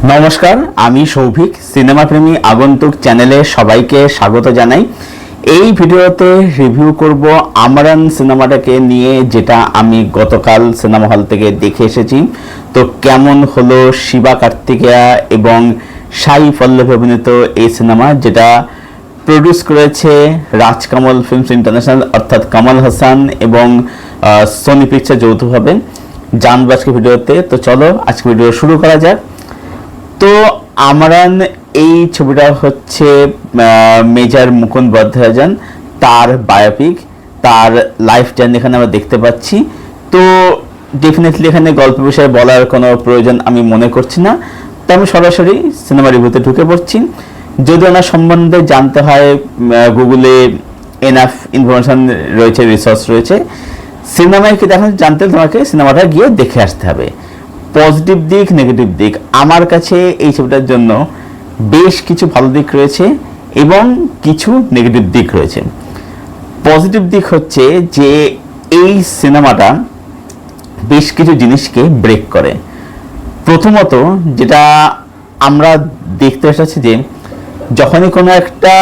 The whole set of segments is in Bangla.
নমস্কার, আমি সৌভিক। সিনেমা প্রেমী আগন্তুক চ্যানেলে সবাইকে স্বাগত জানাই। এই ভিডিওতে রিভিউ করব আমরান সিনেমাটাকে নিয়ে, যেটা আমি গতকাল সিনেমা হল থেকে দেখে এসেছি। তো কেমন হলো শিবা কার্তিকেয়া এবং সাই পল্লবী অভিনীত এই সিনেমা, যেটা প্রডিউস করেছে রাজকমল ফিল্মস ইন্টারন্যাশনাল অর্থাৎ কমল হাসান এবং সোনি পিকচার যৌথভাবে। জানবো আজকে ভিডিওতে। তো চলো আজকে ভিডিও শুরু করা যাক। তো আমরান এই ছবিটা হচ্ছে মেজর মুকুন্দ বরদরাজন, তার বায়োপিক, তার লাইফ জার্নি এখানে আমরা দেখতে পাচ্ছি। তো ডেফিনেটলি এখানে গল্প বিষয়ে বলার কোনো প্রয়োজন আমি মনে করছি না। তো আমি সরাসরি সিনেমা রিভিউতে ঢুকে পড়ছি। যদি ওনার সম্বন্ধে জানতে হয়, গুগলে এনাফ ইনফরমেশন রয়েছে, রিসোর্স রয়েছে। সিনেমায় কি দেখেন জানতে তোমাকে সিনেমাটা গিয়ে দেখে আসতে হবে। পজিটিভ দিক, নেগেটিভ দিক, আমার কাছে এই ছবিটার জন্য বেশ কিছু ভালো দিক রয়েছে এবং কিছু নেগেটিভ দিক রয়েছে। পজিটিভ দিক হচ্ছে যে এই সিনেমাটা বেশ কিছু জিনিসকে ব্রেক করে। প্রথমত যেটা আমরা দেখতে পাচ্ছি যে যখনই কোনো একটা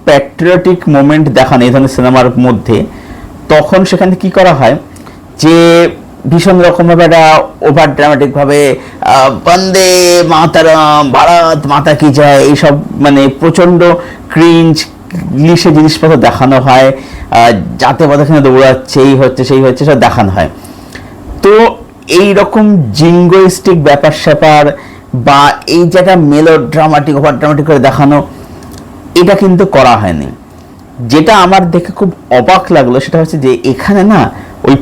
প্যাট্রিয়টিক মোমেন্ট দেখানো এই ধরনের সিনেমার মধ্যে, তখন সেখানে কি করা হয় যে ভীষণ রকমভাবে একটা ওভার ড্রামাটিকভাবে বন্দে মাতারাম, ভারত মাতা কি যায়, এইসব মানে প্রচণ্ড ক্রিঞ্জ গ্লিশে জিনিসপত্র দেখানো হয়। যাতে পথে এখানে দৌড়াচ্ছে, এই হচ্ছে সেই হচ্ছে, সব দেখানো হয়। তো এই রকম জিঙ্গোইস্টিক ব্যাপার স্যাপার বা এই জায়গা মেলো ড্রামাটিক ওভার ড্রামাটিক করে দেখানো, এটা কিন্তু করা হয়নি। যেটা আমার দেখে খুব অবাক লাগলো সেটা হচ্ছে যে এখানে না ওই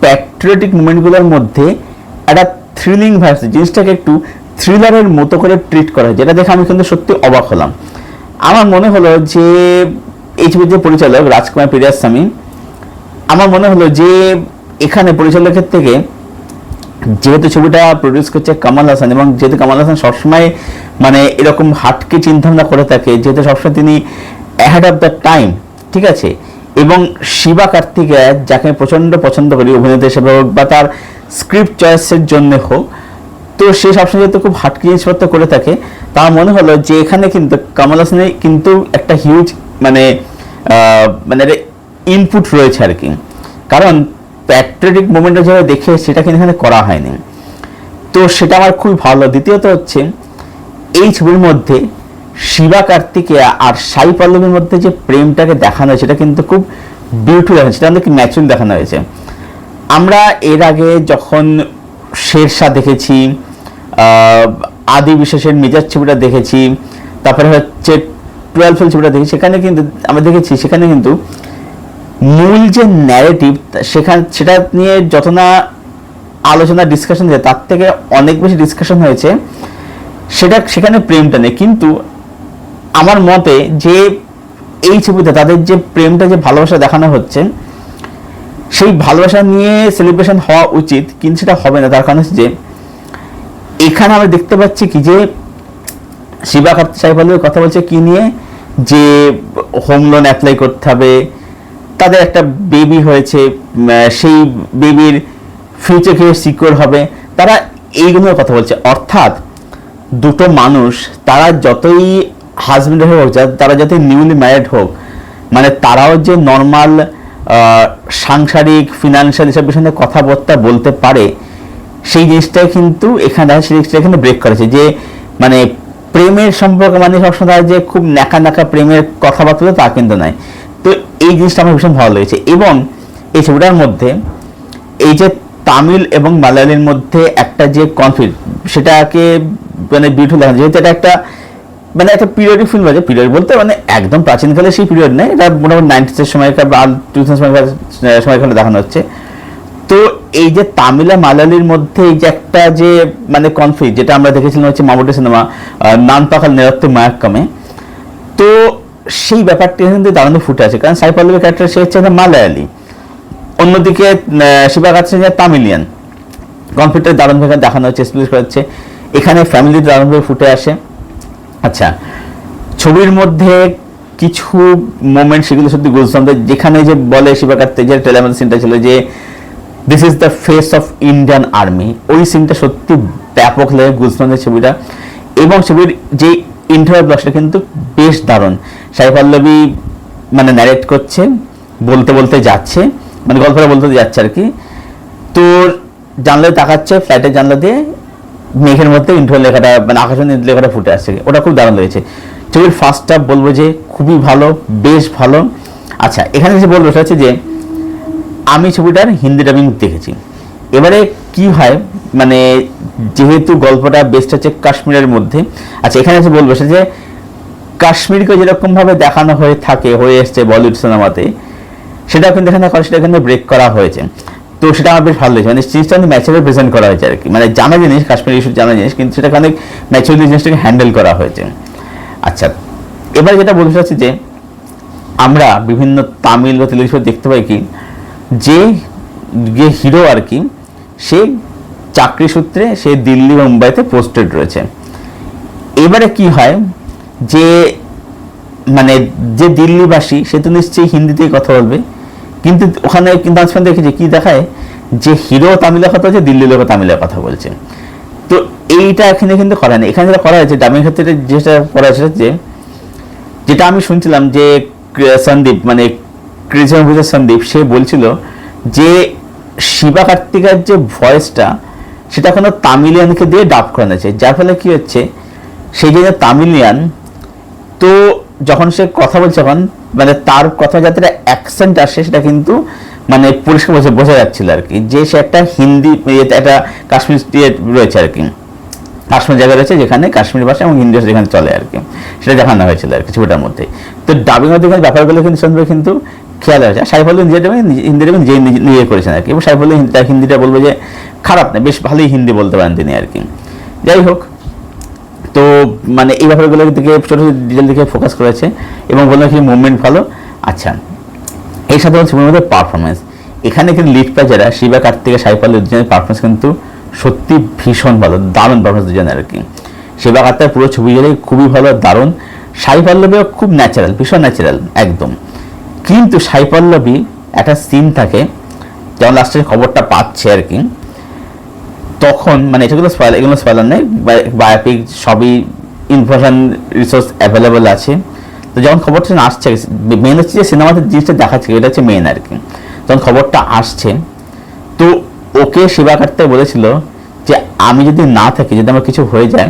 প্যাট্রিয়টিক মুভমেন্টগুলোর মধ্যে একটা থ্রিলিং ভাইবস, জিনিসটাকে একটু থ্রিলারের মতো করে ট্রিট করা হয়, যেটা দেখে আমি কিন্তু সত্যি অবাক হলাম। আমার মনে হলো যে এই ছবির যে পরিচালক রাজকুমার পেরিয়াস্বামী, আমার মনে হলো যে এখানে পরিচালকের থেকে, যেহেতু ছবিটা প্রডিউস করছে কমল হাসান এবং যেহেতু কমল হাসান সবসময় মানে এরকম হাটকে চিন্তাভাবনা করে থাকে, যেহেতু সবসময় তিনি অ্যাহেড অফ দ্য টাইম, ঠিক আছে, এবং শিবা কার্তিকেয়া যাকে প্রচণ্ড পছন্দ করি অভিনেতা হিসেবে হোক বা তার স্ক্রিপ্ট চয়েসের জন্য হোক, তো সে সবসময় যেহেতু খুব হাটকি জিনিসপত্র করে থাকে, তার মনে হলো যে এখানে কিন্তু কমল হাসানের কিন্তু একটা হিউজ মানে মানে ইনপুট রয়েছে আর কি। কারণ প্যাট্রিয়টিক মুভমেন্টটা যেভাবে দেখে সেটা কিন্তু এখানে করা হয়নি। তো সেটা আমার খুবই ভালো। দ্বিতীয়ত হচ্ছে এই ছবির মধ্যে শিবা কার্তিকেয়া আর সাই পল্লবীর মধ্যে যে প্রেমটাকে দেখানো হয়েছে, সেটা কিন্তু খুব বিউটিফুল দেখানো হয়েছে, সেটা আমাদেরকে ন্যাচুরাল দেখানো হয়েছে। আমরা এর আগে যখন শেরশাহ দেখেছি, আদি বিশ্বাসের মেজাজ ছবিটা দেখেছি, তারপরে হচ্ছে 12 ফেল ছবিটা দেখেছি, সেখানে কিন্তু আমরা দেখেছি সেখানে কিন্তু মূল যে ন্যারেটিভ সেটা নিয়ে যত না আলোচনা ডিসকাশন হয়েছে, তার থেকে অনেক বেশি ডিসকাশন হয়েছে সেখানে প্রেমটা নেই। কিন্তু আমার মতে যে এই ছবিতে তাদের যে প্রেমটা, যে ভালোবাসা দেখানো হচ্ছে, সেই ভালোবাসা নিয়ে সেলিব্রেশন হওয়া উচিত, কিন্তু সেটা হবে না। তার কারণ হচ্ছে যে এখানে আমরা দেখতে পাচ্ছি কি যে শিবা কার্তিক সাই পল্লবীর কথা বলছে কি নিয়ে, যে হোম লোন অ্যাপ্লাই করতে হবে, তাদের একটা বেবি হয়েছে, সেই বেবির ফিউচার কিভাবে সিকিউর হবে, তারা এইগুলোর কথা বলছে। অর্থাৎ দুটো মানুষ, তারা যতই হাজব্যান্ড হোক, তারা যতই নিউলি ম্যারিড হোক, মানে তারাও যে নর্মাল সাংসারিক ফিনান্সিয়াল এসব বিষয়ে কথাবার্তা বলতে পারে, সেই জিনিসটাই কিন্তু এখানে এখানে ব্রেক করেছে। যে মানে প্রেমের সম্পর্ক মানে সবসময় যে খুব ন্যাকা ন্যাকা প্রেমের কথাবার্তা, তা কিন্তু নয়। তো এই জিনিসটা আমার ভীষণ ভালো লেগেছে। এবং এই ছবিটার মধ্যে এই যে তামিল এবং মালায়ালির মধ্যে একটা যে কনফ্লিক্ট, সেটাকে মানে বিউটিফুল দেখা, যেহেতু এটা একটা মানে একটা পিরিয়ডিক ফিল্ম আছে। পিরিয়ড বলতে মানে একদম প্রাচীনকালে সেই পিরিয়ড নেই, এটা মোটামুটি 90s সময়কার বা 2000 সময়কালে দেখানো হচ্ছে। তো এই যে তামিল আর মালায়ালির মধ্যে এই যে একটা যে মানে কনফ্লিক্ট, যেটা আমরা দেখেছিলাম হচ্ছে মামুটি সিনেমা নানপাকাল নেরাত্তে মায়াক্কামে, তো সেই ব্যাপারটা কিন্তু দারুণ ফুটে আছে। কারণ সাই পল্লবীর ক্যারেক্টার সে হচ্ছে মালায়ালি, অন্যদিকে শিবা কার্তিকেয়া তামিলিয়ান। কনফ্লিক্টটা দারুণভাবে দেখানো হচ্ছে, এক্সপ্লেস করা হচ্ছে। এখানে ফ্যামিলি দারুণভাবে ফুটে আসে। আচ্ছা, ছবির মধ্যে কিছু মোমেন্ট সেগুলো সত্যি গুজবাম্প, যেখানে যে বলে শিবা কার্তিক, যে ট্রেলার সিনটা ছিল যে this is the face of Indian army, ওই সিনটা সত্যি ব্যাপক লাগে গুজবাম্পের ছবিটা। এবং ছবির যে ইন্টারভিউ ব্লগটা কিন্তু বেশ দারুণ। সাই পল্লবী মানে ন্যারেট করছে, বলতে বলতে যাচ্ছে, মানে গল্পটা বলতে যাচ্ছে আর কি। তোর জানলায় তাকাচ্ছে, ফ্ল্যাটের জানলা দিয়ে মেঘের মধ্যে ইন্টারভিউ লেখাটা মানে আকাশের লেখাটা ফুটে আসছে, ওটা খুব দারুণ লেগেছে। ছবির ফার্স্ট হাফ বলবো যে খুবই ভালো, বেশ ভালো। আচ্ছা, এখানে যে বলবো সেটা হচ্ছে যে আমি ছবিটার হিন্দি ডাবিং দেখেছি। এবারে কি হয়, মানে যেহেতু গল্পটা বেস্ট হচ্ছে কাশ্মীরের মধ্যে, আচ্ছা এখানে যে বলবো সে যে কাশ্মীরকে যেরকমভাবে দেখানো হয়ে থাকে, হয়ে এসছে বলিউড সিনেমাতে, সেটা কিন্তু এখানে সেটা কিন্তু ব্রেক করা হয়েছে। তো সেটা আমার বেশ ভালো লেগেছে, মানে জিনিসটা ম্যাচুয়ালি প্রেজেন্ট করা হয়েছে আর কি, মানে জানা জিনিস, কাশ্মীর ইস্যু জানা জিনিস, কিন্তু সেটাকে অনেক ম্যাচুয়ালি জিনিসটাকে হ্যান্ডেল করা হয়েছে। আচ্ছা, এবার যেটা বলতে চাচ্ছি যে আমরা বিভিন্ন তামিল বা তেলুগু দেখতে পাই কি যে হিরো আর কি, সে চাকরি সূত্রে সে দিল্লি মুম্বাইতে পোস্টেড রয়েছে। এবারে কি হয় যে মানে যে দিল্লিবাসী সে তো নিশ্চয়ই হিন্দিতেই কথা বলবে, কিন্তু ওখানে কিন্তু আজকাল দেখেছি কি দেখায় যে হিরো তামিলে কথা বলছে, দিল্লি লোক তামিলে কথা বলছে। তো এইটা এখানে কিন্তু করা নেই। এখানে যেটা করা হয়েছে ডাবিং ক্ষেত্রে যেটা করা হয়েছে যে যেটা আমি শুনছিলাম যে সন্দীপ মানে ক্রিজ অফিসার সন্দীপ সে বলছিল যে শিবা কার্তিকার যে ভয়েসটা সেটা কোনো তামিলিয়ানকে দিয়ে ডাব করানো হয়েছে, যার ফলে কি হচ্ছে সেই যে তামিলিয়ান, তো যখন সে কথা বলছে তখন মানে তার কথা যাতে অ্যাকসেন্ট আসে সেটা কিন্তু মানে পরিষ্কার বোঝা যাচ্ছিল আর কি, যে সে একটা হিন্দি একটা কাশ্মীর রয়েছে আর কি, কাশ্মীর জায়গা রয়েছে যেখানে কাশ্মীর ভাষা এবং হিন্দি ভাষা যেখানে চলে আর কি, সেটা দেখানো হয়েছিল আর কি ছবিটার মধ্যে। তো ডাবিং মধ্যে ব্যাপারগুলো কিন্তু সুন্দর কিন্তু খেয়াল হয়েছে। সাইফ আলী নিজের হিন্দি ডাবিং নিজে করেছেন আর কি, এবং সাইফ আলী তার হিন্দিটা বলবো যে খারাপ না, বেশ ভালোই হিন্দি বলতে পারেন তিনি আর কি। যাই হোক, তো মানে এই ব্যাপারগুলোর দিকে ছোটো ছোটো ডিটেল দিকে ফোকাস করেছে এবং বললাম কি মুভমেন্ট ভালো। আচ্ছা, এই সাথে ছবির মধ্যে পারফরমেন্স, এখানে কিন্তু লিড পায় যারা শিবা কার্তিক সাইফ আলী দুজনের পারফরমেন্স কিন্তু সত্যি ভীষণ ভালো, দারুণ পারফরমেন্স দুজনের আর কি। শিবা কার্তিক পুরো ছবি জুড়ে খুবই ভালো, দারুণ। সাই পল্লবীও খুব ন্যাচারাল, ভীষণ ন্যাচারাল একদম। কিন্তু সাই পল্লবী একটা সিন থাকে যেমন লাস্টে খবরটা পাচ্ছে আর কি, তখন মানে এগুলো স্পয়লার নেই, বায়োপিক সবই ইনফরমেশন রিসোর্স অ্যাভেলেবল আছে। তো যখন খবরটা আসছে, মেন হচ্ছে যে সিনেমাতে জিনিসটা দেখাচ্ছে এটা হচ্ছে মেন আর কি। যখন খবরটা আসছে তো ওকে শিবা কার্তিক বলেছিল যে আমি যদি না থাকি, যদি আমার কিছু হয়ে যায়,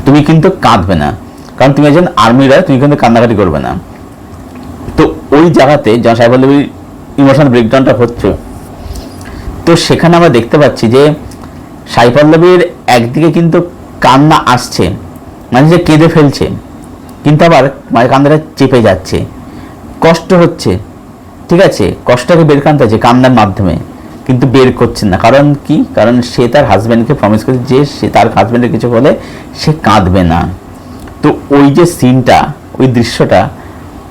তুমি কিন্তু কাঁদবে না, কারণ তুমি একজন আর্মিরা, তুমি কিন্তু কান্নাকাটি করবে না। তো ওই জায়গাতে যখন সাই পল্লবীর ইমোশনাল ব্রেকডাউনটা হচ্ছে, তো সেখানে আমরা দেখতে পাচ্ছি যে সাই পল্লবীর একদিকে কিন্তু কান্না আসছে, মানে যে কেঁদে ফেলছে, কিন্তু আবার মানে কান্নাটা চেপে যাচ্ছে, কষ্ট হচ্ছে, ঠিক আছে, কষ্টটাকে বের কানতে হচ্ছে কান্নার মাধ্যমে, কিন্তু বের করছে না। কারণ কি? কারণ সে তার হাজব্যান্ডকে প্রমিস করেছে যে সে তার হাজব্যান্ডের কিছু হলে সে কাঁদবে না। তো ওই যে সিনটা, ওই দৃশ্যটা,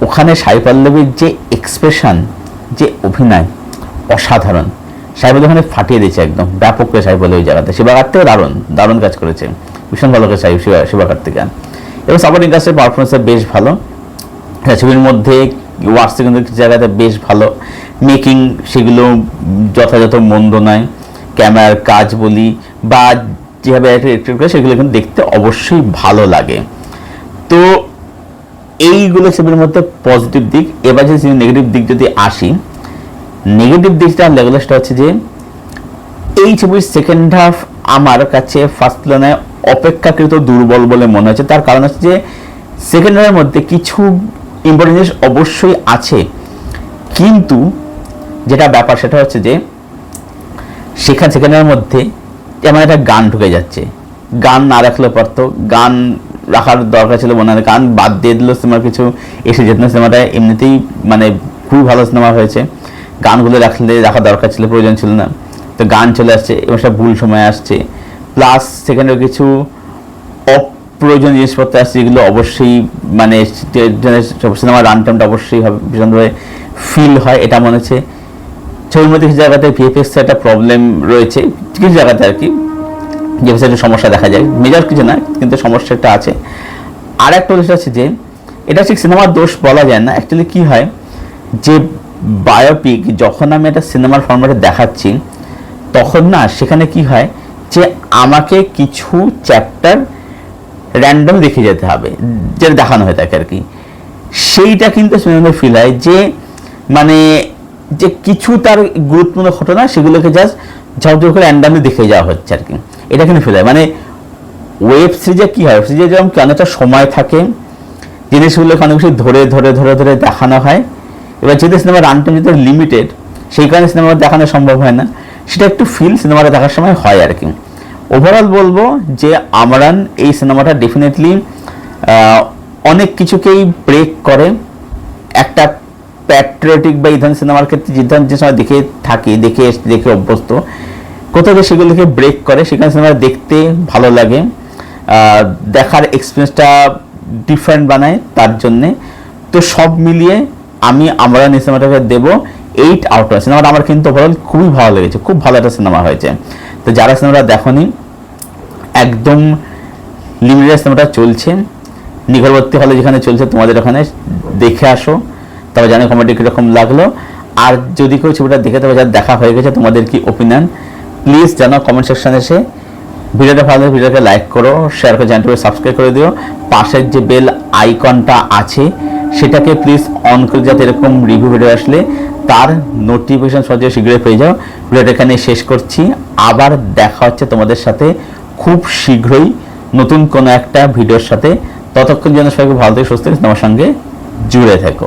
ওখানে সাই পল্লবীর যে এক্সপ্রেশন, যে অভিনয় অসাধারণ। সাই পল্লবী ওখানে ফাটিয়ে দিয়েছে একদম ব্যাপক করে সাই পল্লবী ওই জায়গাতে। শিবা কার্তিকও দারুণ কাজ করেছে, ভীষণ ভালো করে শিবা কার্তিকা, এবং সাপোর্টিং কাস্টের পারফরমেন্সটা বেশ ভালো। ছবির মধ্যে ওয়ার্ডসে কিন্তু কিছু জায়গাতে বেশ ভালো মেকিং, সেগুলো যথাযথ মন্দ নয়। ক্যামেরার কাজ বলি বা যেভাবে এডিট করে সেগুলো কিন্তু দেখতে অবশ্যই ভালো লাগে। তো এইগুলো ছবির মধ্যে পজিটিভ দিক। এবার যদি নেগেটিভ দিক যদি আসি, নেগেটিভ দিকটা লাগলো সেটা হচ্ছে যে এই ছবির সেকেন্ড হাফ আমার কাছে ফার্স্ট তুলনায় অপেক্ষাকৃত দুর্বল বলে মনে হচ্ছে। তার কারণ হচ্ছে যে সেকেন্ড হাফের মধ্যে কিছু ইম্পর্টেন্ট জিনিস অবশ্যই আছে, কিন্তু যেটা ব্যাপার সেটা হচ্ছে যে সেকেন্ডের মধ্যে যেমন একটা গান ঢুকে যাচ্ছে, গান না রাখলেও পারতো, গান রাখার দরকার ছিল মনে হয়, গান বাদ দিয়ে দিল, সিনেমার কিছু এসে যেত না। সিনেমাটা এমনিতেই মানে খুবই ভালো সিনেমা হয়েছে, গানগুলো রাখা দরকার ছিল, প্রয়োজন ছিল না। তো গান চলে আসছে এবং সেটা ভুল সময় আসছে, প্লাস সেখানে কিছু অপ্রয়োজনীয় জিনিসপত্র আসছে, যেগুলো অবশ্যই মানে সিনেমার রান টাইমটা অবশ্যই ভীষণভাবে ফিল হয়, এটা মনে হচ্ছে। ছবির মধ্যে কিছু জায়গাতে ভিএফএক্স একটা প্রবলেম রয়েছে, কিছু জায়গাতে আর কি, ভিএফএক্স একটা সমস্যা দেখা যায়, মেজর কিছু না, কিন্তু সমস্যা একটা আছে। আর একটা বিষয় আছে যে এটা ঠিক সিনেমার দোষ বলা যায় না। অ্যাকচুয়ালি কি হয় যে বায়োপিক যখন আমি একটা সিনেমার ফরম্যাটে দেখাচ্ছি, তখন না সেখানে কি হয় যে আমাকে কিছু চ্যাপ্টার র্যান্ডম দেখে যেতে হবে, যেটা দেখানো হয়ে থাকে আর কি। সেইটা কিন্তু সিনেমাতে ফিল হয় যে মানে যে কিছু তার গুরুত্বপূর্ণ ঘটনা সেগুলোকে জাস্ট ঝরঝর করে র্যান্ডামলি দেখে যাওয়া হচ্ছে আর কি, এটা কিন্তু ফিল হয়। মানে ওয়েব সিরিজে কি হয়, ওয়েব সিরিজে যেরকম অনেকটা সময় থাকে, জিনিসগুলোকে অনেক বেশি ধরে ধরে ধরে ধরে দেখানো হয়। এবার যেহেতু সিনেমার রান টাইম যেহেতু লিমিটেড, সেই কারণে সিনেমা দেখানো সম্ভব হয় না, সেটা একটু ফিল সিনেমাটা দেখার সময় হয় আর কি। ওভারঅল বলবো যে আমরান এই সিনেমাটা ডেফিনেটলি অনেক কিছুকেই ব্রেক করে। একটা প্যাট্রিয়টিক বা এই ধরনের সিনেমার ক্ষেত্রে যে ধরনের যে সময় দেখে অভ্যস্ত, কোথাও যে সেগুলোকে ব্রেক করে, সেখানে সিনেমা দেখতে ভালো লাগে, দেখার এক্সপিরিয়েন্সটা ডিফারেন্ট বানায় তার জন্যে। তো সব মিলিয়ে আমি আমরান এই সিনেমাটাকে দেবো 8 আউট অফ। সিনেমাটা আমার কিন্তু ওভারঅল খুবই ভালো লেগেছে, খুব ভালো একটা সিনেমা হয়েছে। তো যারা সিনেমাটা দেখোনি, একদম লিমিটেড সিনেমাটা চলছে নিকটবর্তী হলে যেখানে চলছে তোমাদের ওখানে, দেখে আসো, তবে জানো কমেডি কীরকম লাগলো। আর যদি কেউ ছবিটা দেখে তবে যার দেখা হয়ে গেছে তোমাদের কি ওপিনিয়ন প্লিজ জানাও কমেন্ট সেকশনে এসে। ভিডিওটা ভালো লাগলে ভিডিওকে লাইক করো, শেয়ার করে চ্যানেলটাকে সাবস্ক্রাইব করে দিও। পাশের যে বেল আইকনটা আছে সেটাকে প্লিজ অন করে, যাতে এরকম রিভিউ ভিডিও আসলে তার নোটিফিকেশন সহজে শীঘ্রই পেয়ে যাও। ভিডিওটা এখানে শেষ করছি, আবার দেখা হচ্ছে তোমাদের সাথে খুব শীঘ্রই নতুন কোনো একটা ভিডিওর সাথে। ততক্ষণ যেন সবাইকে ভালো থেকে সুস্থ আমার সঙ্গে জুড়ে থেকো।